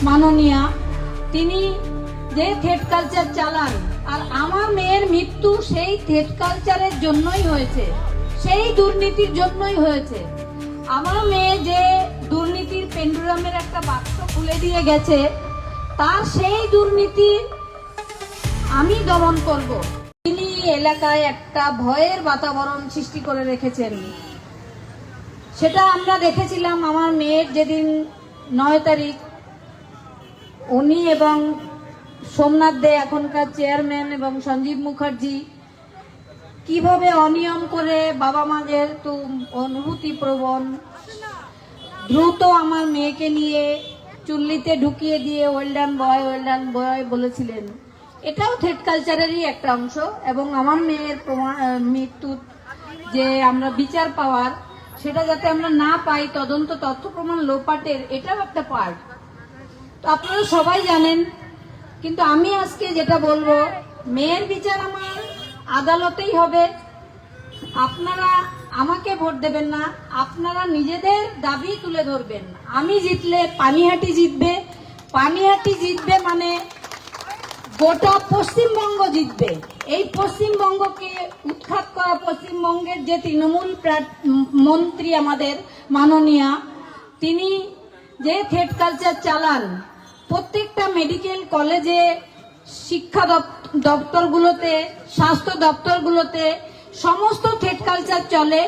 মাননীয়া তিনি যে থ্রেড কালচার চালান, আর আমার মেয়ের মৃত্যু সেই থ্রেড কালচারের জন্যই হয়েছে, সেই দুর্নীতির জন্যই হয়েছে। আমার মেয়ে যে দুর্নীতির পেন্ডুলামের একটা বাক্স খুলে দিয়ে গেছে, তার সেই দুর্নীতি আমি দমন করব। তিনি এলাকায় একটা ভয়ের বাতাবরণ সৃষ্টি করে রেখেছেন, সেটা আমরা দেখেছিলাম। আমার মেয়ের যেদিন 9 তারিখ, উনি এবং সোমনাথ দে এখনকার চেয়ারম্যান এবং সঞ্জীব মুখার্জি কিভাবে অনিয়ম করে বাবা মা যেহেতু অনুভূতি প্রবণ, দ্রুত আমার মেয়েকে নিয়ে চুল্লিতে ঢুকিয়ে দিয়ে ওয়েল ডান বয় বলেছিলেন। এটাও থ্রেড কালচারেরই একটা অংশ। এবং আমার মেয়ের মৃত্যুর যে আমরা বিচার পাওয়ার, সেটা যাতে আমরা না পাই, তদন্ত তথ্য প্রমাণ লোপাটের, এটাও একটা পার্ট। তো আপনারা সবাই জানেন, কিন্তু আমি আজকে যেটা বলবো, মেয়ের বিচার আমার আদালতেই হবে। আপনারা আমাকে ভোট দেবেন না, আপনারা নিজেদের দাবি তুলে ধরবেন। আমি জিতলে পানিহাটি জিতবে, পানিহাটি জিতবে মানে গোটা পশ্চিমবঙ্গ জিতবে। এই পশ্চিমবঙ্গকে উৎখাত করা, পশ্চিমবঙ্গের যে তৃণমূল মন্ত্রী আমাদের মাননীয়া, তিনি যে থ্রেড কালচার চালান, প্রত্যেকটা মেডিকেল কলেজে, শিক্ষা দপ্তরগুলোতে, স্বাস্থ্য দপ্তরগুলোতে সমস্ত থ্রেড কালচার চলে।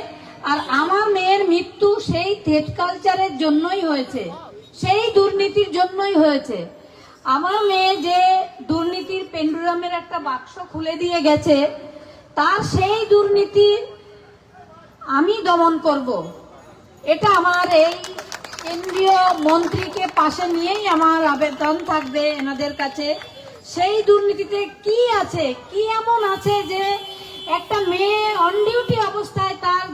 আর আমার মেয়ের মৃত্যু সেই থ্রেড কালচারের জন্যই হয়েছে, সেই দুর্নীতির জন্যই হয়েছে। আমার মেয়ে যে দুর্নীতির পেন্ডুলামের একটা বাক্স খুলে দিয়ে গেছে, তার সেই দুর্নীতি আমি দমন করব। এটা আমার এই কেন্দ্রীয় মন্ত্রীকে পাশে নিয়েই আমার আবেদন থাকবে এনাদের কাছে। সেই দুর্নীতিতে কি আছে, কি এমন আছে যে একটা মেয়ে অন ডিউটি অবস্থায় তার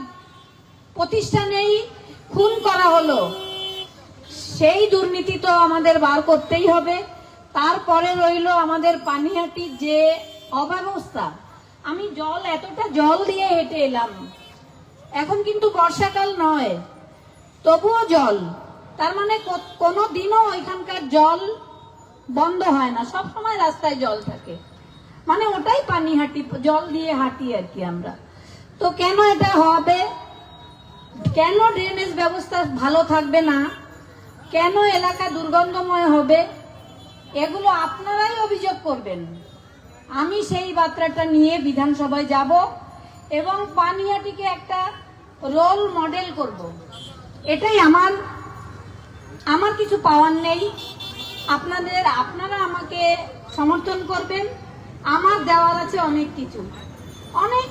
প্রতিষ্ঠানেই খুন করা হলো? সেই দুর্নীতি তো আমাদের বার করতেই হবে। তারপরে রইল আমাদের পানিহাটির যে অব্যবস্থা। আমি এতটা জল দিয়ে হেঁটে এলাম, এখন কিন্তু বর্ষাকাল নয়, তবুও জল। তার মানে কোনো দিনও ওইখানকার জল বন্ধ হয় না, সব সময় রাস্তায় জল থাকে। মানে ওটাই পানিহাটি, জল দিয়ে হাঁটি আর কি আমরা। তো কেন এটা হবে? কেন ড্রেনেজ ব্যবস্থা ভালো থাকবে না? কেন এলাকা দুর্গন্ধময় হবে? এগুলো আপনারাই অভিযোগ করবেন। আমি সেই বার্তাটা নিয়ে বিধানসভায় যাব এবং পানিহাটিকে একটা রোল মডেল করব। এটাই আমার কিছু পাওয়ার নেই। আপনারা আমাকে সমর্থন করবেন। আমার দেওয়ার আছে অনেক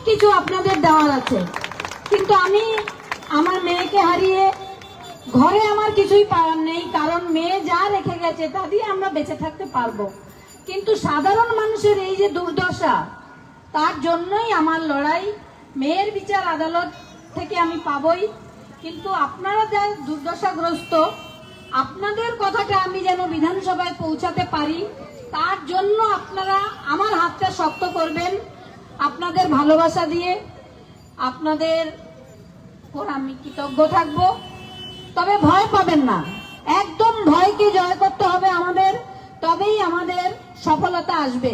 কিছু আপনাদের দেওয়ার আছে, কিন্তু আমি আমার মেয়েকে হারিয়ে ঘরে আমার কিছুই পাওয়ার নেই, কারণ মেয়ে যা রেখে গেছে তা দিয়ে আমরা বেঁচে থাকতে পারবো। কিন্তু সাধারণ মানুষের এই যে দুর্দশা, তার জন্যই আমার লড়াই। মেয়ের বিচার আদালত থেকে আমি পাবই, কিন্তু আপনারা যা দুর্দশাগ্রস্ত, আপনাদের কথাটা আমি যেন বিধানসভায় পৌঁছাতে পারি, তার জন্য আপনারা আমার হাতটা শক্ত করবেন আপনাদের ভালোবাসা দিয়ে। আপনাদের উপর আমি কৃতজ্ঞ থাকবো। তবে ভয় পাবেন না, একদম ভয়কে জয় করতে হবে আমাদের, তবেই আমাদের সফলতা আসবে।